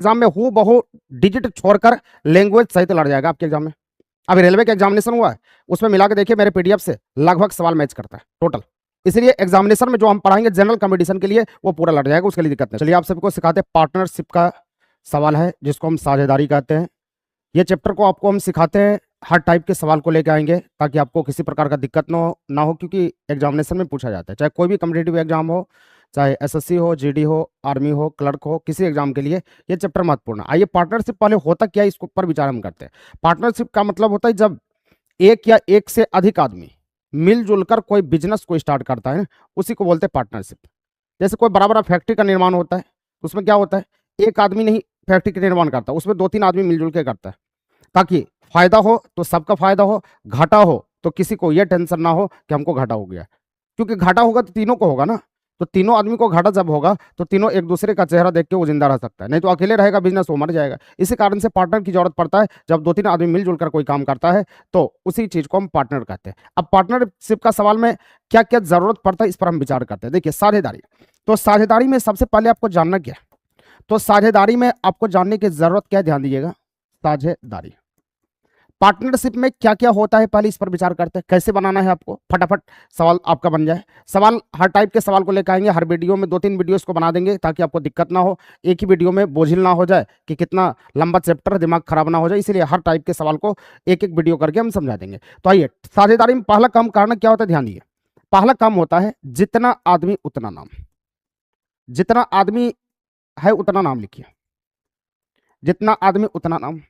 Exam में हूँ बहु डिजिट छोड़कर लैंग्वेज सहित लड़ जाएगा आपके एग्जाम में। अभी रेलवे का एग्जामिनेशन हुआ है, उसमें मिला के देखिए मेरे पीडीएफ से लगभग सवाल मैच करता है टोटल। इसलिए एग्जामिनेशन में जो हम पढ़ाएंगे जनरल कंपटीशन के लिए वो पूरा लड़ जाएगा, उसके लिए दिक्कत नहीं। चलिए आप सबको सिखाते हैं पार्टनरशिप का सवाल है जिसको हम साझेदारी कहते हैं। ये चैप्टर को आपको हम सिखाते हैं, हर टाइप के सवाल को लेकर आएंगे ताकि आपको किसी प्रकार का दिक्कत ना हो क्योंकि एग्जामिनेशन में पूछा जाता है, चाहे कोई भी कम्पिटेटिव एग्जाम हो, चाहे एसएससी हो, जीडी हो, आर्मी हो, क्लर्क हो, किसी एग्जाम के लिए ये चैप्टर महत्वपूर्ण है। आइए पार्टनरशिप पहले होता क्या है इसके ऊपर विचार हम करते हैं। पार्टनरशिप का मतलब होता है जब एक या एक से अधिक आदमी मिलजुल कर कोई बिजनेस को स्टार्ट करता है, उसी को बोलते हैं पार्टनरशिप। जैसे कोई बड़ा बड़ा फैक्ट्री का निर्माण होता है, उसमें क्या होता है, एक आदमी नहीं फैक्ट्री का निर्माण करता, उसमें 2-3 आदमी मिलजुल के करता है ताकि फायदा हो तो सबका फायदा हो, घाटा हो तो किसी को यह टेंशन ना हो कि हमको घाटा हो गया, क्योंकि घाटा होगा तो तीनों को होगा ना। तो तीनों आदमी को घाटा जब होगा तो तीनों एक दूसरे का चेहरा देख के वो जिंदा रह सकता है, नहीं तो अकेले रहेगा बिजनेस वो मर जाएगा। इसी कारण से पार्टनर की जरूरत पड़ता है। जब 2-3 आदमी मिलजुल कर कोई काम करता है तो उसी चीज को हम पार्टनर कहते हैं। अब पार्टनरशिप का सवाल में क्या क्या जरूरत पड़ता है इस पर हम विचार करते हैं। देखिए साझेदारी, तो साझेदारी में सबसे पहले आपको जानना क्या है, तो साझेदारी में आपको जानने की जरूरत क्या है, ध्यान दीजिएगा। साझेदारी पार्टनरशिप में क्या क्या होता है पहले इस पर विचार करते हैं। कैसे बनाना है आपको, फटाफट सवाल आपका बन जाए। सवाल हर टाइप के सवाल को लेकर आएंगे, हर वीडियो में 2-3 वीडियोस को बना देंगे ताकि आपको दिक्कत ना हो, एक ही वीडियो में बोझिल ना हो जाए कि कितना लंबा चैप्टर, दिमाग खराब ना हो जाए। इसीलिए हर टाइप के सवाल को एक एक वीडियो करके हम समझा देंगे। तो आइए, साझेदारी में पहला काम करना क्या होता है, ध्यान दिए। पहला काम होता है जितना आदमी उतना नाम। जितना आदमी है उतना नाम लिखिए, जितना आदमी उतना नाम।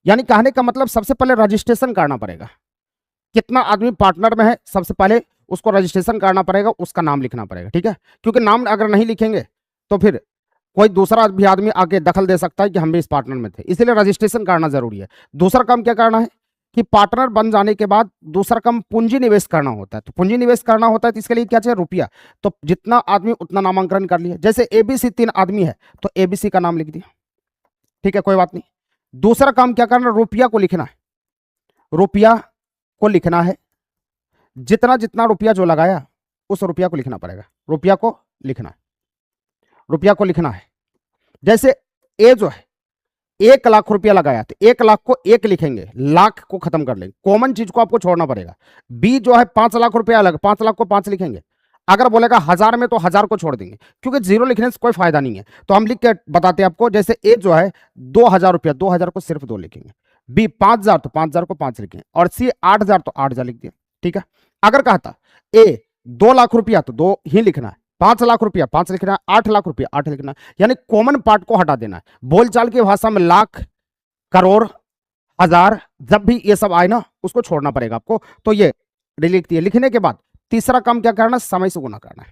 यानी कहने का मतलब सबसे पहले रजिस्ट्रेशन करना पड़ेगा। कितना आदमी पार्टनर में है सबसे पहले उसको रजिस्ट्रेशन करना पड़ेगा, उसका नाम लिखना पड़ेगा, ठीक है। क्योंकि नाम अगर नहीं लिखेंगे तो फिर कोई दूसरा भी आदमी आके दखल दे सकता है कि हम भी इस पार्टनर में थे, इसलिए रजिस्ट्रेशन करना जरूरी है। दूसरा काम क्या करना है कि पार्टनर बन जाने के बाद दूसरा काम पूंजी निवेश करना होता है। तो पूंजी निवेश करना होता है तो इसके लिए क्या चाहिए, रुपया। तो जितना आदमी उतना नामांकन कर लिया। जैसे एबीसी 3 आदमी है तो एबीसी का नाम लिख दिया, ठीक है, कोई बात नहीं। दूसरा काम क्या करना, रुपया को लिखना है। रुपया को लिखना है, जितना जितना रुपया जो लगाया उस रुपया को लिखना पड़ेगा। रुपया को लिखना है, रुपया को लिखना है। जैसे ए जो है 1 लाख रुपया लगाया तो 1 लाख को 1 लिखेंगे, लाख को खत्म कर लेंगे, कॉमन चीज को आपको छोड़ना पड़ेगा। बी जो है 5 लाख रुपया लगा, 5 लाख को 5 लिखेंगे। अगर बोलेगा 1000 में तो 1000 को छोड़ देंगे, क्योंकि जीरो लिखने से कोई फायदा नहीं है। तो हम लिख के बताते हैं आपको। जैसे ए जो है 2000 रुपया, 2000 को सिर्फ 2 लिखेंगे। बी 5000 तो 5000 को 5 लिखेंगे, और सी 8000 तो 8000 लिख दिया, ठीक है। अगर कहा था ए 2 लाख रुपया तो 2 ही लिखना है, 5 लाख रुपया 5 लिखना है, 8 लाख रुपया 8 लिखना है। यानी कॉमन पार्ट को हटा देना है। बोलचाल की भाषा में लाख, करोड़, हजार, जब भी ये सब आए ना उसको छोड़ना पड़ेगा आपको। तो ये लिख दिए। लिखने के बाद तीसरा काम क्या करना है, समय से गुना करना है।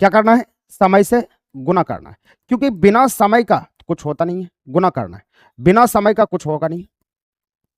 क्या करना है, समय से गुना करना है, क्योंकि बिना समय का कुछ होता नहीं है। गुना करना है, बिना समय का कुछ होगा नहीं।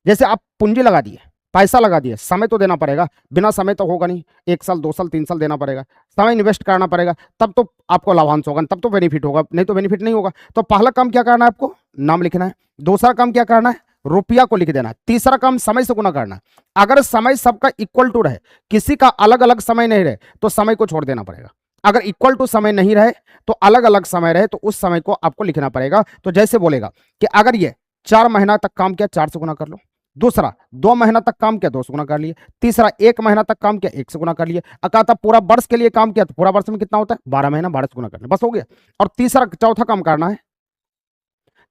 जैसे आप पूंजी लगा दिए, पैसा लगा दिए, समय तो देना पड़ेगा, बिना समय तो होगा नहीं। 1 साल 2 साल 3 साल देना पड़ेगा, समय इन्वेस्ट करना पड़ेगा, तब तो आपको लाभांश होगा, तब तो बेनिफिट होगा, नहीं तो बेनिफिट नहीं होगा। तो पहला काम क्या करना है, आपको नाम लिखना है। दूसरा काम क्या करना है, रुपया को लिख देना है। तीसरा काम समय से गुना करना है। अगर समय सबका इक्वल टू रहे, किसी का अलग अलग समय नहीं रहे तो समय को छोड़ देना पड़ेगा। अगर इक्वल टू समय नहीं रहे तो अलग अलग समय रहे तो उस समय को आपको लिखना पड़ेगा। तो जैसे बोलेगा कि अगर ये 4 महीना तक काम किया, 4 से गुना कर लो। दूसरा 2 महीना तक काम किया, 2 से गुना कर लिए। तीसरा 1 महीना तक काम किया, 1 से गुना कर लिए। अकाता पूरा वर्ष के लिए काम किया तो पूरा वर्ष में कितना होता है, 12 महीना, 12 से गुना कर लिया, बस हो गया। और तीसरा चौथा काम करना है,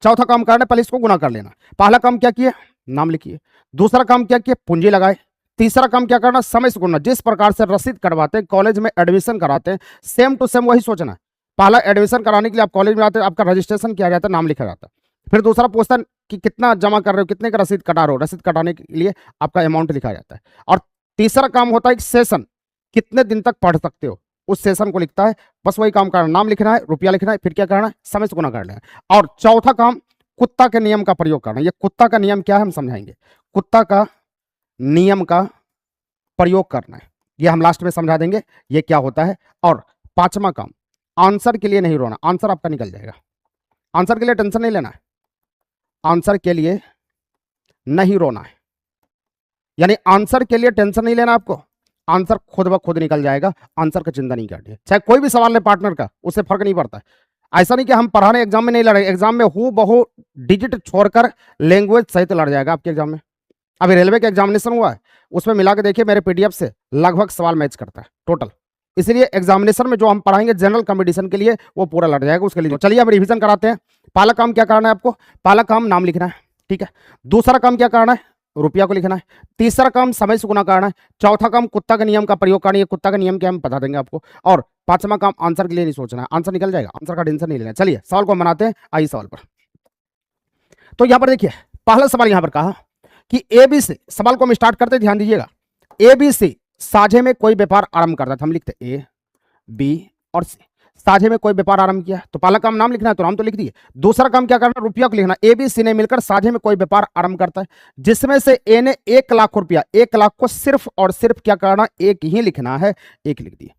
चौथा काम करना है, पहले इसको गुना कर लेना। पहला काम क्या किया, नाम लिखिए। दूसरा काम क्या किया, पूंजी लगाए। तीसरा काम क्या करना, समय से गुना। जिस प्रकार से रसीद कटवाते हैं, कॉलेज में एडमिशन कराते हैं, सेम टू सेम वही सोचना है। पहला एडमिशन कराने के लिए आप कॉलेज में आते हैं, आपका रजिस्ट्रेशन किया जाता है, नाम लिखा जाता है। फिर दूसरा पूछता है कि कितना जमा कर रहे हो, कितने का रसीद कटा रहे हो, रसीद कटाने के लिए आपका अमाउंट लिखा जाता है। और तीसरा काम होता है कि सेशन, कितने दिन तक पढ़ सकते हो, उस सेशन को लिखता है। बस वही काम करना, नाम लिखना है, रुपया लिखना है, फिर क्या करना है, समय से गुना करना है। और चौथा काम कुत्ता के नियम का प्रयोग करना है। ये कुत्ता का नियम क्या है हम समझाएंगे। कुत्ता का नियम का प्रयोग करना है, ये हम लास्ट में समझा देंगे ये क्या होता है। और पांचवा काम, आंसर के लिए नहीं रोना, आंसर आपका निकल जाएगा। आंसर के लिए टेंशन नहीं लेना है, आंसर के लिए नहीं रोना है। यानी आंसर के लिए टेंशन नहीं लेना आपको, आंसर खुद ब खुद निकल जाएगा। आंसर का चिंता नहीं करनी है। चाहे कोई भी सवाल ले पार्टनर का, उससे फर्क नहीं पड़ता है। ऐसा नहीं कि हम पढ़ाने एग्जाम में नहीं लड़े, एग्जाम में हूँ बहु डिजिट छोड़कर लैंग्वेज सहित लड़ जाएगा आपके एग्जाम में। अभी रेलवे का एग्जामिनेशन हुआ है, उसमें मिला के देखिए मेरे पीडीएफ से लगभग सवाल मैच करता है टोटल। इसलिए एग्जामिनेशन में जो हम पढ़ाएंगे जनरल कंपटीशन के लिए वो पूरा लड़ जाएगा उसके लिए। तो चलिए अब रिवीजन कराते हैं। पहला काम क्या करना है आपको, पहला काम नाम लिखना है, ठीक है। दूसरा काम क्या करना है, रुपया को लिखना है। तीसरा काम समय से गुना करना है। चौथा काम कुत्ता का नियम का प्रयोग करना है, कुत्ता का नियम क्या हम बता देंगे आपको। और पांचवा काम आंसर के लिए नहीं सोचना है, आंसर निकल जाएगा, आंसर का टेंशन नहीं लेना। चलिए सवाल को बनाते हैं, आइए सवाल पर। तो यहां पर देखिए पहला सवाल यहां पर कहा कि एबीसी, सवाल को हम स्टार्ट करते, ध्यान दीजिएगा। एबीसी साझे में कोई व्यापार आरंभ करता था, हम लिखते ए बी और सी, साझे में कोई व्यापार आरंभ किया। तो पहला काम नाम लिखना है, तो नाम तो लिख दिए। दूसरा काम क्या करना, रुपया को लिखना। ए बी सी ने मिलकर साझे में कोई व्यापार आरंभ करता है, जिसमें से ए ने 1 लाख रुपया, 1 लाख को सिर्फ और सिर्फ क्या करना, एक ही लिखना है, एक लिख दिए।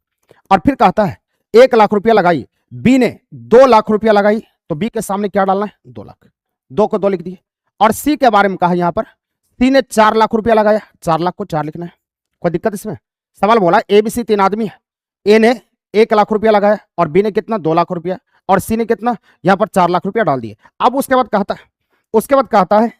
और फिर कहता है 1 लाख रुपया लगाई, बी ने 2 लाख रुपया लगाई, तो बी के सामने क्या डालना है, 2 लाख, 2 को 2 लिख दिए। और सी के बारे में कहा यहां पर, सी ने 4 लाख रुपया लगाया, 4 लाख को 4 लिखना है। कोई दिक्कत इसमें? सवाल बोला ए बी सी 3 आदमी है, ए ने 1 लाख रुपया लगाया और बी ने कितना, 2 लाख रुपया, और सी ने कितना, यहां पर 4 लाख रुपया डाल दिए। अब उसके बाद कहता है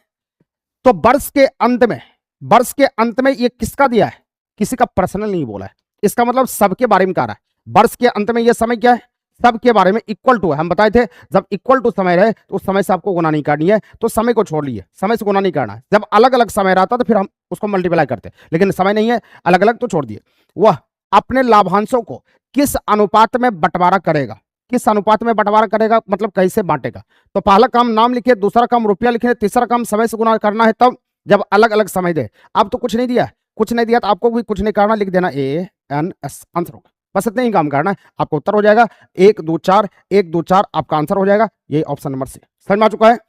तो वर्ष के अंत में ये किसका दिया है, किसी का पर्सनल नहीं बोला है, इसका मतलब सबके बारे में कह रहा है। वर्ष के अंत में ये समय क्या है, सबके बारे में इक्वल टू है। हम बताए थे जब इक्वल टू समय रहे तो उस समय से आपको गुना नहीं करनी है, तो समय को छोड़ लिए, समय से गुना नहीं करना है। जब अलग अलग समय रहता तो फिर हम उसको मल्टीप्लाई करते, लेकिन समय नहीं है, अलग अलग तो छोड़ दिए। वह अपने लाभांशों को किस अनुपात में बंटवारा करेगा, किस अनुपात में बंटवारा करेगा मतलब कैसे बांटेगा। तो पहला काम नाम लिखिए, दूसरा काम रुपया लिखिए, तीसरा काम समय से गुना करना है, तब जब अलग अलग समय दे। अब तो कुछ नहीं दिया तो आपको भी कुछ नहीं करना, लिख देना ए एन एस, आंसर होगा। बस इतना ही काम करना है, आपका उत्तर हो जाएगा 1 2 4, 1 2 4 आपका आंसर हो जाएगा। ये ऑप्शन नंबर सी समझ में आ चुका है।